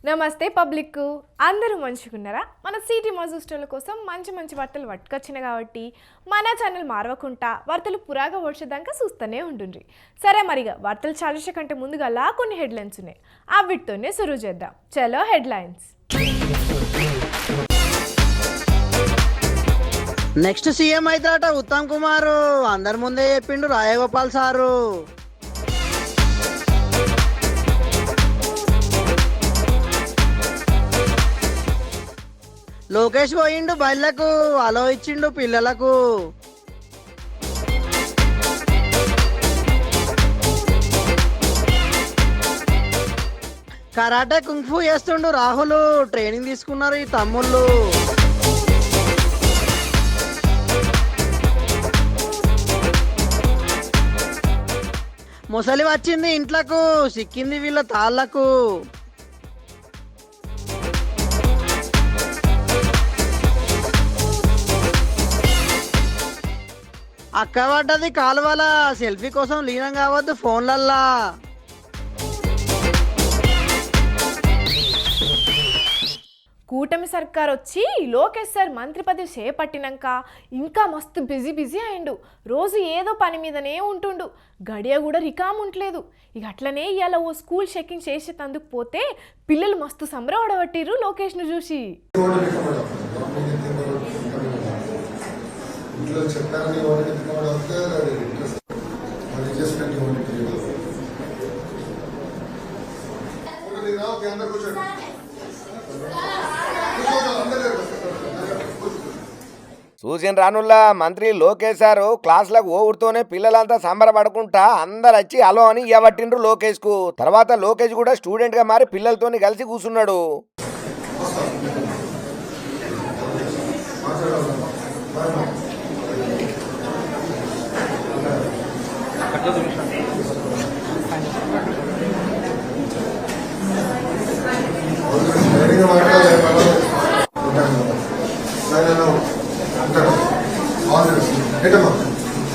నమస్తే పబ్లిక్ అందరూ మంచిగున్నారా? మన సిటీ మజూస్టర్ల కోసం మంచి మంచి వార్తలు పట్టుకొచ్చిన కాబట్టి మన ఛానల్ మారవకుండా వార్తలు పురాగా వచ్చేదాకా చూస్తూనే ఉంటుండ్రి. సరే మరిగా వార్తలు చాలిసే కంటే ముందుగా కొన్ని హెడ్లైన్స్ ఉన్నాయి, ఆ వీటితోనే సురు చేద్దాం. చలో హెడ్లైన్స్. నెక్స్ట్ సీఎం అవుతారట ఉత్తమ్ కుమార్, అందరి ముందే చెప్పిండు రాయగోపాల్ సారు. లోకేష్ పోయిండు బయళ్ళకు, అలో ఇచ్చిండు పిల్లలకు. కరాటే కుంగ్ఫు చేస్తుండు రాహుల్, ట్రైనింగ్ తీసుకున్నారు ఈ తమ్ముళ్ళు. ముసలి వచ్చింది ఇంట్లకు, సిక్కింది వీళ్ళ తాళ్లకు. అక్క పడ్డది కాలువల, సెల్ఫీ కోసం లీనం కావద్దు ఫోన్లల్లా. కూటమి సర్కార్ వచ్చి లోకేష్ సార్ మంత్రి పదవి చేపట్టినాక ఇంకా మస్తు బిజీ అయిండు. రోజు ఏదో పని మీదనే ఉంటుండు, గడియ కూడా రికామ్ ఉండలేదు. ఇక అట్లనే ఇవాళ ఓ స్కూల్ చెకింగ్ చేసేటందుకు పోతే పిల్లలు మస్తు సంబరపడబట్టిర్రు లోకేష్ను చూసి. చూసిన రానుల్లా మంత్రి లోకేష్ సారు క్లాసులకు ఓవుడుతోనే పిల్లలంతా సంబరపడుకుంటా అందరు వచ్చి హలో అని ఇవ్వబట్టిండ్రు లోకేష్ కు. తర్వాత లోకేష్ కూడా స్టూడెంట్ గా మారి పిల్లలతోని కలిసి కూర్చున్నాడు.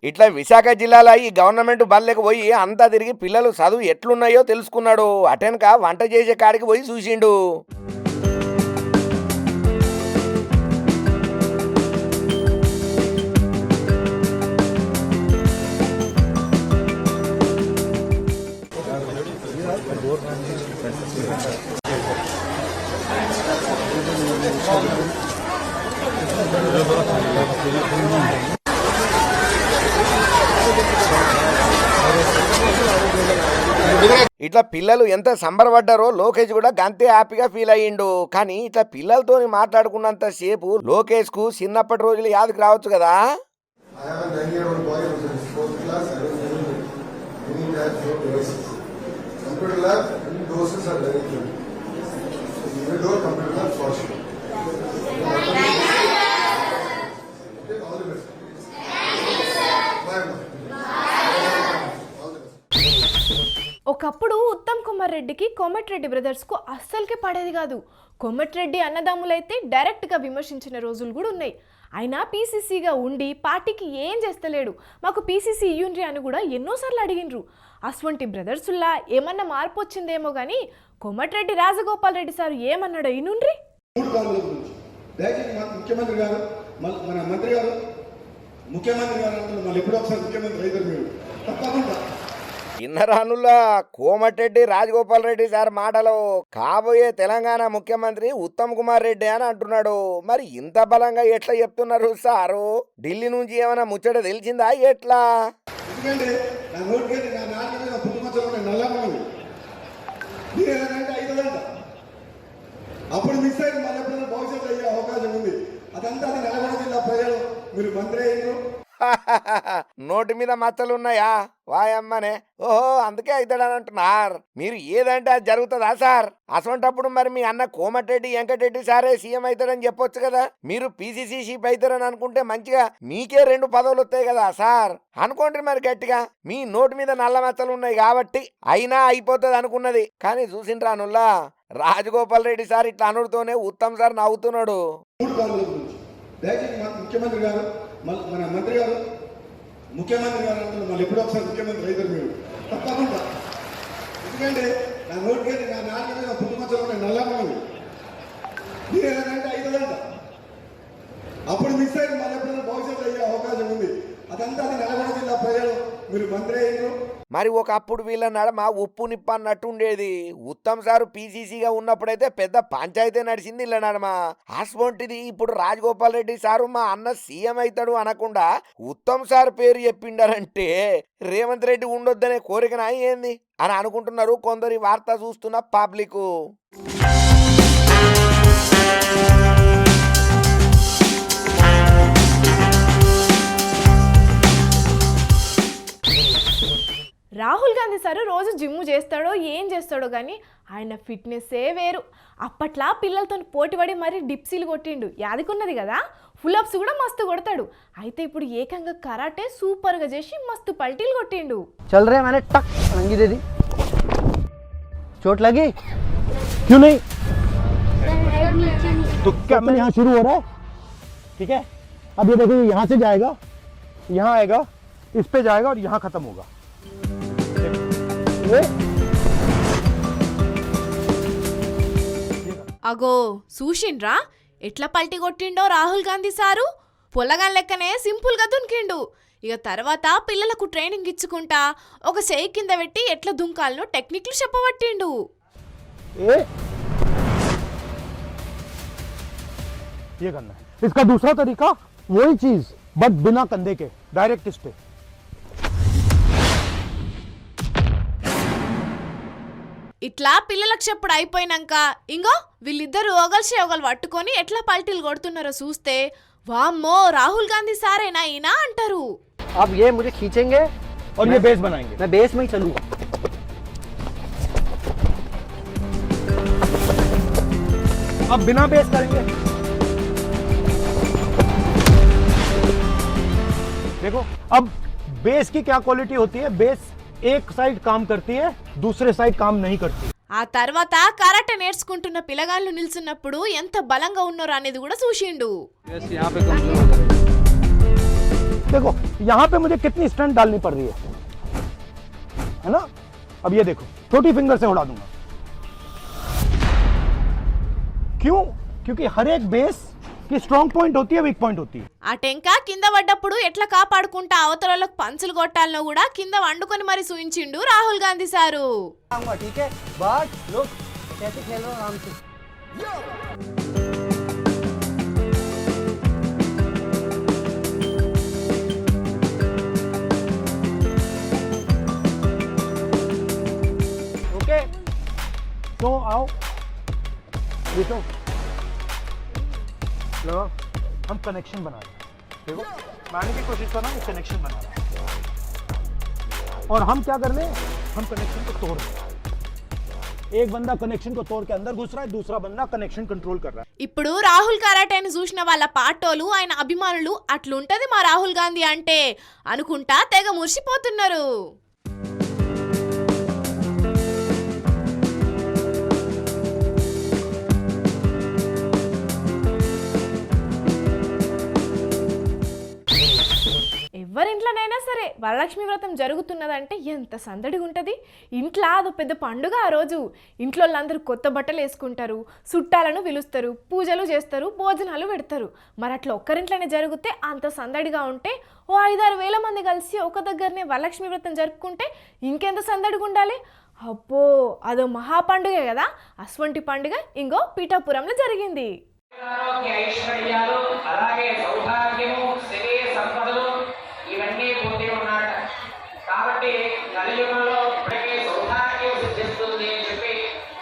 ఇట్లా విశాఖ జిల్లాలో ఈ గవర్నమెంట్ బల్లెకి పోయి అంతా తిరిగి పిల్లలు చదువు ఎట్లున్నాయో తెలుసుకున్నాడు. అటెనక వంట చేసే కాడికి పోయి చూసిండు. ఇట్లా పిల్లలు ఎంత సంబరపడ్డారో లోకేష్ కూడా గంతే హ్యాపీగా ఫీల్ అయ్యిండు. కానీ ఇట్లా పిల్లలతో మాట్లాడుకున్నంత సేపు లోకేష్ కు చిన్నప్పటి రోజులు యాదకి రావచ్చు కదా. ఒకప్పుడు ఉత్తమ్ కుమార్ రెడ్డికి కోమటిరెడ్డి బ్రదర్స్కు అస్సలకే పడేది కాదు. కోమటిరెడ్డి అన్నదమ్ములైతే డైరెక్ట్గా విమర్శించిన రోజులు కూడా ఉన్నాయి. ఆయన పీసీసీగా ఉండి పార్టీకి ఏం చేస్తలేడు, మాకు పీసీసీ ఇయ్యుండ్రి అని కూడా ఎన్నోసార్లు అడిగినరు. అటువంటి బ్రదర్సుల్లా ఏమన్నా మార్పు వచ్చిందేమో కానీ కోమటిరెడ్డి రాజగోపాల్ రెడ్డి సార్ ఏమన్నాడో ఇనుండ్రి. ముఖ్యమంత్రి గారు మన మంత్రి గారు ముఖ్యమంత్రి గారు అంటే మళ్ళీ ఎప్పుడో ఒకసారి ముఖ్యమంత్రి అయితే మీరు తప్పకుండా చిన్నరానుల్లా కోమటిరెడ్డి రాజగోపాల్ రెడ్డి సార్ మాటలో కాబోయే తెలంగాణ ముఖ్యమంత్రి ఉత్తమ్ కుమార్ రెడ్డి అని అంటున్నాడు. మరి ఇంత బలంగా ఎట్లా చెప్తున్నారు సారు? ఢిల్లీ నుంచి ఏమైనా ముచ్చట తెలిసిందా ఎట్లా? ఎందుకంటే నా నోటికి నా నాటి మీద పుట్టుమచ్చలు నల్లమని మీరేనంటే 5 గంట అప్పుడు మిస్ అయ్యి మళ్ళీ ఎప్పుడైనా భవిష్యత్తు అయ్యే అవకాశం ఉంది. అదంతా నల్గొండ జిల్లా ప్రజలు మీరు మంత్రి అయ్యారు. నోటి మీద మచ్చలున్నాయా వాయమ్మనే? ఓహో అందుకే అవుతాడని అంటున్నారు. మీరు ఏదంటే అది జరుగుతుందా సార్? అసొంటప్పుడు మరి మీ అన్న కోమటిరెడ్డి వెంకటరెడ్డి సారే సీఎం అవుతాడని చెప్పొచ్చు కదా. మీరు పీసీసీ చీఫ్ అవుతారని అనుకుంటే మంచిగా మీకే 2 పదవులు వస్తాయి కదా సార్. అనుకోండి మరి గట్టిగా. మీ నోటి మీద నల్ల మచ్చలు ఉన్నాయి కాబట్టి అయినా అయిపోతుంది అనుకున్నది. కానీ చూసిండ్రానుల్లా రాజగోపాల్ రెడ్డి సార్ ఇట్లా అనుడితోనే ఉత్తమ్ సార్ నవ్వుతున్నాడు. ముఖ్యమంత్రి గారు మన మంత్రి గారు ముఖ్యమంత్రి గారు అంటే మళ్ళీ ఎప్పుడో ఒకసారి ముఖ్యమంత్రి అయితే మీరు తప్పకుండా. ఎందుకంటే నా నోటికి నా నాటి మీద పుట్టుమచ్చలు నల్లమని మరి ఒకప్పుడు వీళ్ళ నడమ ఉప్పు నిప్పు అన్నట్టు ఉండేది. ఉత్తమ్ సారు పీసీసీగా ఉన్నప్పుడైతే పెద్ద పంచాయతీ నడిచింది ఇలా నడమ. అసొంటిది ఇప్పుడు రాజగోపాల్ రెడ్డి సారు మా అన్న సీఎం అవుతాడు అనకుండా ఉత్తమ్ సార్ పేరు చెప్పిండారంటే రేవంత్ రెడ్డి ఉండొద్దనే కోరికనా ఏంది అని అనుకుంటున్నారు కొందరి వార్త చూస్తున్న పబ్లిక్. రాహుల్ గాంధీ సార్ రోజు జిమ్ చేస్తాడో ఏం చేస్తాడో కానీ ఆయన ఫిట్నెస్సే వేరు. అప్పట్లా పిల్లలతో పోటీపడి మరీ డిప్సీలు కొట్టిండు, యాదికున్నది కదా. ఫుల్అప్స్ కూడా మస్తు కొడతాడు. అయితే ఇప్పుడు ఏకంగా కరాటే సూపర్గా చేసి మస్తు పల్టీలు కొట్టిండు. चल रहे मैंने टक रंगी दे दी, चोट लगी क्यों नहीं? तो क्या मैं यहाँ शुरू हो रहा है, ठीक है? अब ये देखो यहाँ से जाएगा, यहाँ आएगा, इस पे जाएगा और यहाँ खत्म होगा. ये అగో చూసిండ్రా ఎట్లా పల్టీ కొట్టిండో రాహుల్ గాంధీ సారు. పొలగాన్ లెక్కనే సింపుల్గా దుంకిండు. ఇక తర్వాత పిల్లలకు ట్రైనింగ్ ఇచ్చుకుంటా ఒక చెయ్యి కింద పెట్టి ఎట్లా దుంకాలనో టెక్నిక్లు చెప్పబట్టిండు. ये करना है. इसका दूसरा तरीका वही चीज बट बिना कंधे के, डायरेक्ट इस पे. ఇట్లా పిల్లలకు చెప్పుడు అయిపోయినాక ఇంగో వీళ్ళిద్దరు ఒకల్సి ఒకరు పట్టుకొని ఎట్లా పల్టీలు కొడుతున్నారో చూస్తే వామ్మో రాహుల్ గాంధీ సారేనా ఈయన అంటారు. अब ये मुझे खींचेंगे और ये बेस बनाएंगे. मैं बेस में ही चलूंगा. अब बिना बेस करेंगे. देखो अब बेस की क्या क्वालिटी होती है. बेस एक साइड काम करती है, दूसरे साइड काम नहीं करती. ఆ తర్వాత కరాటే నేర్చుకుంటున్న పిల్లగాళ్ళు నిల్చున్నప్పుడు ఎంత బలంగా ఉన్నారో అనేది కూడా చూసిండు. देखो यहाँ पे मुझे कितनी स्टंट डालनी पड़ रही है ना. अब ये देखो छोटी फिंगर से उड़ा दूंगा. क्यों? क्योंकि हर एक बेस की स्ट्रॉन्ग पॉइंट होती है, वीक पॉइंट होती है. ఆ టెంక కింద పడ్డప్పుడు ఎట్లా కాపాడుకుంటా అవతలకు పంచులు కొట్టాలనో కూడా కింద వండుకొని మరి చూయించిండు రాహుల్ గాంధీ సారు. ठीक है बट लोग कैसे खेल रहे हो आराम से. ओके तो आओ ये तो लो हम कनेक्शन बना रहे हैं. देखो बनाने की कोशिश कर रहा हूँ, कनेक्शन बना रहा हूँ. और हम क्या कर रहे हैं, हम कनेक्शन को तोड़ रहे हैं. एक बंदा कनेक्शन को तोड़ के अंदर घुस रहा है, दूसरा बंदा कनेक्शन कंट्रोल कर रहा है. ఇప్పుడు రాహుల్ కరాటేని చూసిన వాళ్ళ పాటోలు ఆయన అభిమానులు అట్లుంటది మా రాహుల్ గాంధీ అంటే అనుకుంటా తెగ మురిసిపోతున్నారు. ఎవరింట్లోనైనా సరే వరలక్ష్మి వ్రతం జరుగుతున్నదంటే ఎంత సందడిగా ఉంటుంది. ఇంట్లో అదో పెద్ద పండుగ. ఆ రోజు ఇంట్లో వాళ్ళందరూ కొత్త బట్టలు వేసుకుంటారు, చుట్టాలను పిలుస్తారు, పూజలు చేస్తారు, భోజనాలు పెడతారు. మరి అట్లా ఒక్కరింట్లోనే జరిగితే అంత సందడిగా ఉంటే ఓ 5-6 వేల మంది కలిసి ఒక దగ్గరనే వరలక్ష్మి వ్రతం జరుపుకుంటే ఇంకెంత సందడిగా ఉండాలి. అబ్బో అదో మహా పండుగ కదా. అటువంటి పండుగ ఇంకో పీఠాపురంలో జరిగింది. ఐశ్వర్యాలు అలాగే సౌభాగ్యము సిరి సంపదలు ఇవన్నీ పొంది ఉన్నాడు కాబట్టి కలియుగంలో ఇప్పటికే సౌభాగ్యం సిద్ధిస్తుంది అని చెప్పి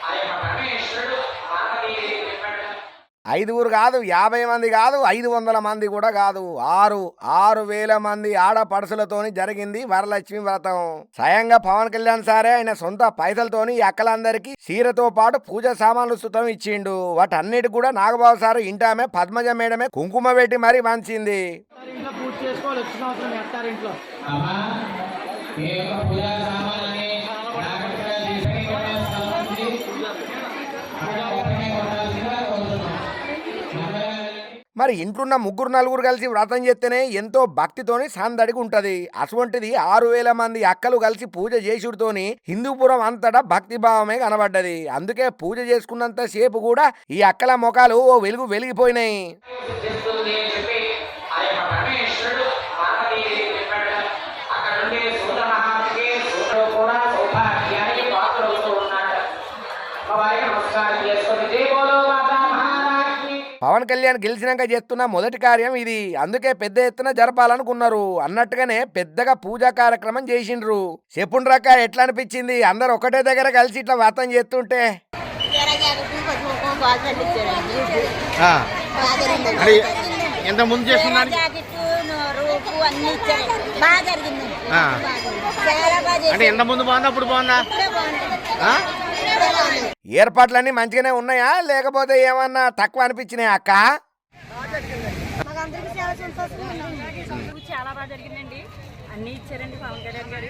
ఆ యొక్క పరమేశ్వరుడు పార్వతీదేవికి చెప్పాడు. 5 కాదు, 50 మంది కాదు, 500 మంది కూడా కాదు, 6,000 మంది ఆడపడుసులతోని జరిగింది వరలక్ష్మి వ్రతం. స్వయంగా పవన్ కళ్యాణ్ సారే ఆయన సొంత పైసలతోని ఈ అక్కలందరికీ చీరతో పాటు పూజ సామాన్లు సుతం ఇచ్చిండు. వాటన్నిటి కూడా నాగబాబు సారు ఇంటామే పద్మజ మేడమే కుంకుమ పెట్టి మరీ వంచింది. అమ్మా ఈ యొక్క పూజా సామాన్లని జాగ్రత్తగా తీసుకుని కొనాల్సి అక్కడ ఒకరిని కొనాల్సిందిగా కోరుతున్నాం. మరి ఇంట్లున్న 3-4 కలిసి వ్రతం చేస్తేనే ఎంతో భక్తితోని సందడిగా ఉంటది. అటువంటిది 6,000 మంది అక్కలు కలిసి పూజ చేసుడుతోని హిందూపురం అంతటా భక్తి భావమే కనబడ్డది. అందుకే పూజ చేసుకున్నంత సేపు కూడా ఈ అక్కల ముఖాలు ఓ వెలుగు వెలిగిపోయినాయి. సిద్ధిస్తుంది అని చెప్పి ఆ యొక్క పరమేశ్వరుడు పార్వతీదేవికి చెప్పాడు. అక్కడ నుండి సూత మహాత్ముడికి సూర్యుడు అమ్మవారికి నమస్కారం చేసుకొని జై బోలో మాతా మహారాజ్ఞి. పవన్ కళ్యాణ్ గెలిచినాక చేస్తున్న మొదటి కార్యం ఇది. అందుకే పెద్ద ఎత్తున జరపాలనుకున్నారు. అన్నట్టుగానే పెద్దగా పూజా కార్యక్రమం చేసిండ్రు. చెప్పుండ్రక్క ఎట్లా అనిపించింది అందరు ఒకటే దగ్గర కలిసి ఇట్లా వ్రతం చేస్తుంటే? ఎంత ముందు చేస్తున్నారు? అంటే ఎంత ముందు బాగుందా అప్పుడు బాగుందా? ఏర్పాట్లన్నీ మంచిగానే ఉన్నాయా లేకపోతే ఏమన్నా తక్కువ అనిపించినాయా అక్క? చాలా బాగా జరిగిందండి. అన్నీ ఇచ్చారండి పవన్ కళ్యాణ్ గారు,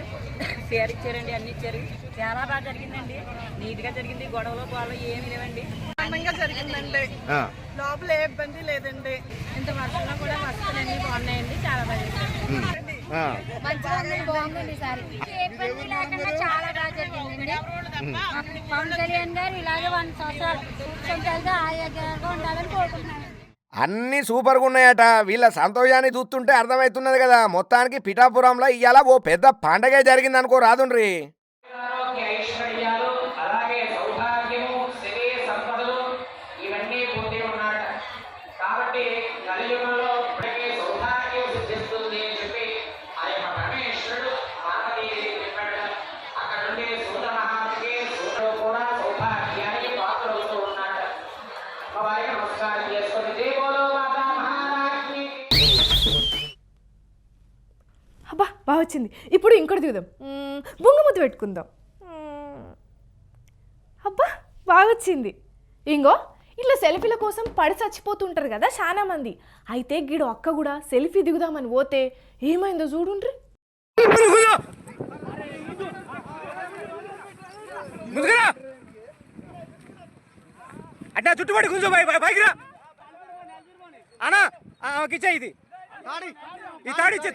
షేర్ ఇచ్చారండి, అన్ని ఇచ్చారు. చాలా బాగా జరిగిందండి, నీట్ గా జరిగింది. గొడవలు ఏమి లేవండి, ఆనందంగా జరిగిందండి. లోపల ఏ ఇబ్బంది లేదండి. ఇంత వర్షంలో కూడా వస్తువులు అన్ని బాగున్నాయండి. చాలా బాగా జరిగింది. బాగుందండి ఈసారి. ఏ ఇబ్బంది లేకుండా చాలా బాగా జరిగిందండి. పవన్ కళ్యాణ్ గారు ఇలాగే 100 సంవత్సరాలు సంతోషంగా ఆరోగ్యంగా ఉండాలని కోరుకుంటున్నాను. అన్ని సూపర్గా ఉన్నాయట. వీళ్ళ సంతోషాన్ని చూస్తుంటే అర్థమవుతున్నది కదా. మొత్తానికి పిఠాపురంలో ఇవాళ ఓ పెద్ద పండగే జరిగింది అనుకో రాదుండ్రి. ఆరోగ్య ఐశ్వర్యాలు అలాగే సౌభాగ్యము సిరి సంపదలు ఇవన్నీ పొంది ఉన్నాడు. కాబట్టి కలియుగంలో ఇప్పటికే సౌభాగ్యం సిద్ధిస్తుంది అని చెప్పి ఆ యొక్క పరమేశ్వరుడు పార్వతీదేవి చెప్పాడు. అక్కడ నుండి సూత మహాత్ముడికి సూతుడు కూడా సౌభాగ్యానికి పాత్రవుతూ ఉన్నాడు. అమ్మవారికి నమస్కారం చేసుకొని జై బోలో మాతా మహారాజ్ఞి. అబ్బా బాగా వచ్చింది. ఇప్పుడు ఇంకోటి దిగుదాం. బొంగముద్దు పెట్టుకుందాం. అబ్బా బాగా వచ్చింది. ఇంకో ఇట్లా సెల్ఫీల కోసం పడి చచ్చిపోతుంటారు కదా చాలా మంది. అయితే గిడు అక్క కూడా సెల్ఫీ దిగుదామని పోతే ఏమైందో చూడుండ్రి. అట్లా చుట్టుపడి కూర్చో బైక్ రా అనా ఇచ్చా ఇది ఈ తాడిచ్చే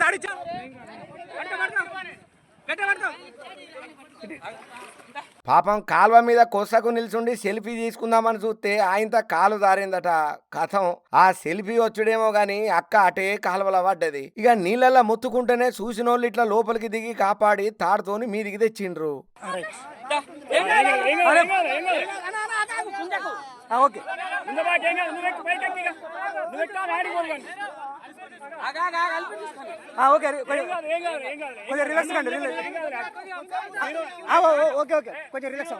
పాపం కాలువ మీద కొసకు నిల్చుండి సెల్ఫీ తీసుకుందామని చూస్తే ఆయనతో కాలు జారిందట. కథం ఆ సెల్ఫీ వచ్చుడేమో గాని అక్క అటే కాలువల పడ్డది. ఇక నీళ్ళల్లో మొత్తుకుంటేనే చూసినోళ్ళు ఇట్లా లోపలికి దిగి కాపాడి తాడుతోని మీదికి తెచ్చిండ్రు. ఓకే ఓకే కొంచెం రిలాక్స్ కండి. ఓకే ఓకే కొంచెం రిలాక్స్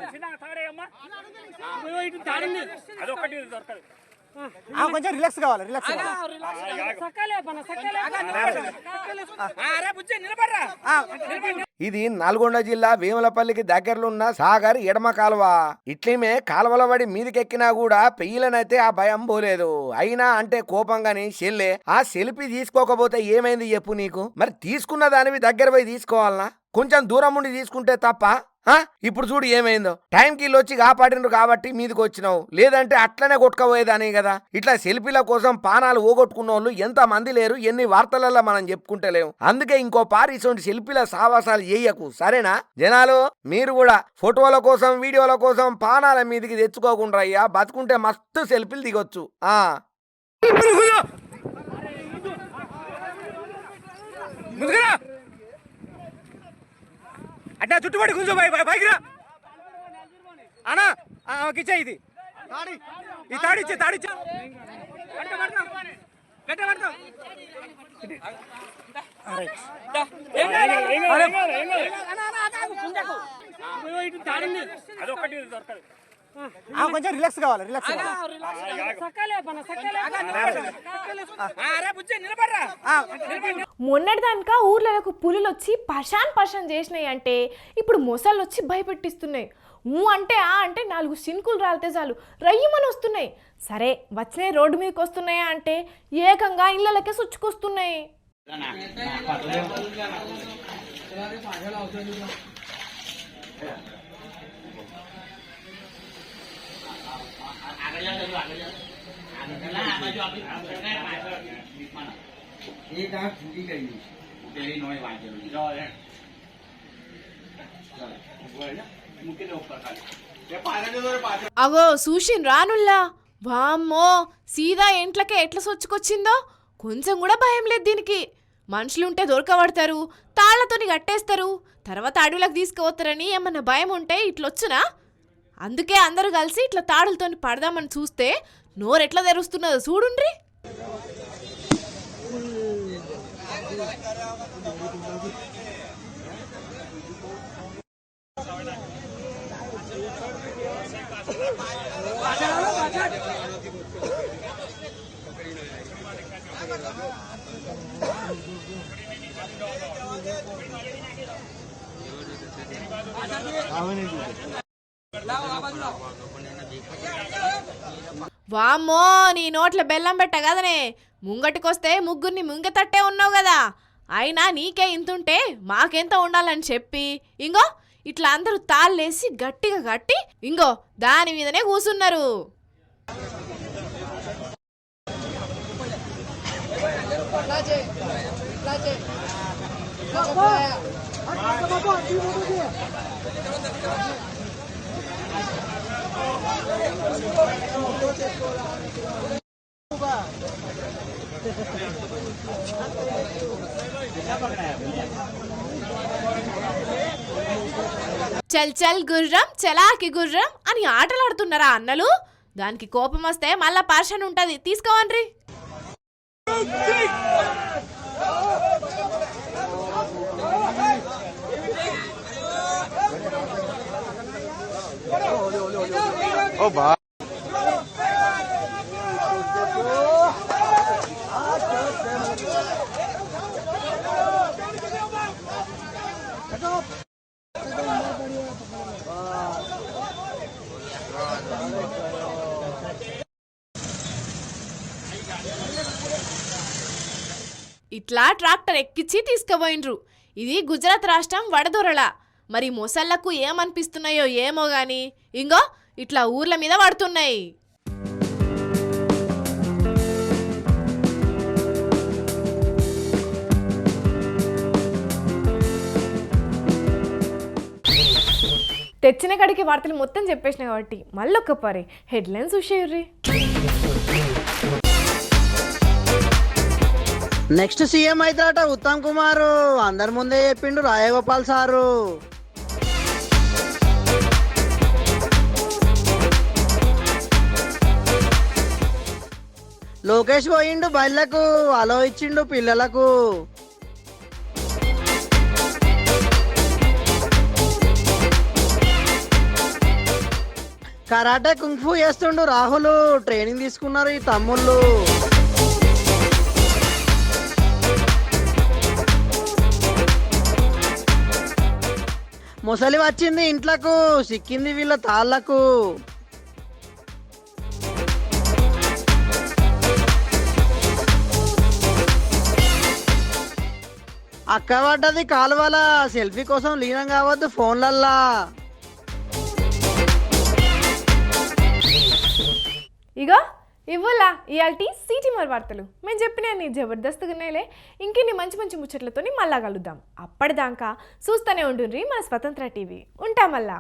కొంచెం రిలాక్స్ కావాలి. రిలాక్స్ ఇది నల్గొండ జిల్లా వేములపల్లికి దగ్గరలో ఉన్న సాగర్ ఎడమ కాలువ. ఇట్లీమే కాలువల పడి మీదికెక్కినా కూడా పెయ్యలనైతే ఆ భయం పోలేదు. అయినా అంటే కోపంగాని చెల్లె ఆ సెల్ఫీ తీసుకోకపోతే ఏమైంది చెప్పు నీకు? మరి తీసుకున్న దానివి దగ్గర పోయి తీసుకోవాలనా? కొంచెం దూరం ఉండి తీసుకుంటే తప్ప? ఇప్పుడు చూడు ఏమైందో. టైంకి వీళ్ళు వచ్చి కాపాడినరు కాబట్టి మీదకి వచ్చినావు. లేదంటే అట్లనే కొట్టుకపోయేదాని కదా. ఇట్లా సెల్ఫీల కోసం పానాలు ఓగొట్టుకున్న వాళ్ళు ఎంత మంది లేరు, ఎన్ని వార్తలలో మనం చెప్పుకుంటలేము. అందుకే ఇంకో పారి ఇటువంటి సెల్ఫీల సావాసాలు చేయకు సరేనా? జనాలు మీరు కూడా ఫోటోల కోసం వీడియోల కోసం పానాల మీదకి తెచ్చుకోకుండా అయ్యా. బతుకుంటే మస్తు సెల్ఫీలు దిగొచ్చు. అట్లా చుట్టుపడి కూర్చో బైక్ రా అనా ఇచ్చా ఇది ఈ తాడిచ్చే కొంచెం రిలాక్స్ కావాలి. రిలాక్స్ మొన్నటిదానిక ఊర్లకు పులులు వచ్చి పషాన్ చేసినాయి అంటే ఇప్పుడు మొసళ్ళు వచ్చి భయపెట్టిస్తున్నాయి. అంటే అంటే 4 సినుకులు రాలితే చాలు రయ్యమని వస్తున్నాయి. సరే వచ్చినాయి రోడ్డు మీదకి వస్తున్నాయా అంటే ఏకంగా ఇళ్ళకే సుచ్చుకొస్తున్నాయి. అగో చూసిన్ రానుల్లా వామ్మో సీదా ఇంట్లకే ఎట్లా సొచ్చుకొచ్చిందో. కొంచెం కూడా భయం లేదు దీనికి. మనుషులుంటే దొరకబడతారు, తాళ్లతోని కట్టేస్తారు, తర్వాత అడవులకు తీసుకుపోతారని ఏమన్నా భయం ఉంటే ఇట్లొచ్చునా? అందుకే అందరూ కలిసి ఇట్లా తాడులతోని పడదామని చూస్తే నోరెట్లా తెరుస్తున్నదో చూడుండ్రి. వామ్మో, నీ నోట్ల బెల్లం పెట్ట కదనే. ముంగటికొస్తే ముగ్గురిని ముంగతట్టే ఉన్నావు కదా, అయినా నీకే ఇంతుంటే మాకెంత ఉండాలని చెప్పి ఇంగో ఇట్లా అందరూ తాళ్ళేసి గట్టిగా కట్టి ఇంగో దాని మీదనే కూసున్నారు. చల్ చల్ గుర్రం చలాకి గుర్రం అని ఆటలాడుతున్నారా అన్నలు? దానికి కోపం వస్తే మళ్ళా పార్షన్ ఉంటది, తీసుకోవండ్రి. ఇట్లా ట్రాక్టర్ ఎక్కించి తీసుకుపోయిండ్రు. ఇది గుజరాత్ రాష్ట్రం వడదొరల. మరి మొసళ్లకు ఏమనిపిస్తున్నాయో ఏమో గాని ఇంగో ఇట్లా ఊర్ల మీద పడుతున్నాయి. తెచ్చిన కాడికి వార్తలు మొత్తం చెప్పేసిన కాబట్టి మళ్ళొక్కపారి హెడ్లైన్స్ చూసేయుర్రి. నెక్స్ట్ సీఎం అవుతారట ఉత్తమ్ కుమార్, అందరి ముందే చెప్పిండు రాజగోపాల్ సారు. లోకేష్ పోయిండు బయళ్ళకు, అలో ఇచ్చిండు పిల్లలకు. కరాటే కుంఫు చేస్తుండు రాహుల్, ట్రైనింగ్ తీసుకున్నారు ఈ తమ్ముళ్ళు. ముసలి వచ్చింది ఇంట్లకు, సిక్కింది వీళ్ళ తాళ్లకు. అక్క పడ్డది కాలువల, సెల్ఫీ కోసం లీనం కావద్దు ఫోన్లల్లా. ఇగో ఇవ్వలా ఇయాల్టి సిటీ మరి వార్తలు. మేము చెప్పిన నీ జబర్దస్తుగానేలే. ఇంకెన్ని మంచి మంచి ముచ్చట్లతో మళ్ళా కలుద్దాం. అప్పటిదాకా చూస్తూనే ఉండుండ్రి మన స్వతంత్ర టీవీ. ఉంటా మళ్ళా.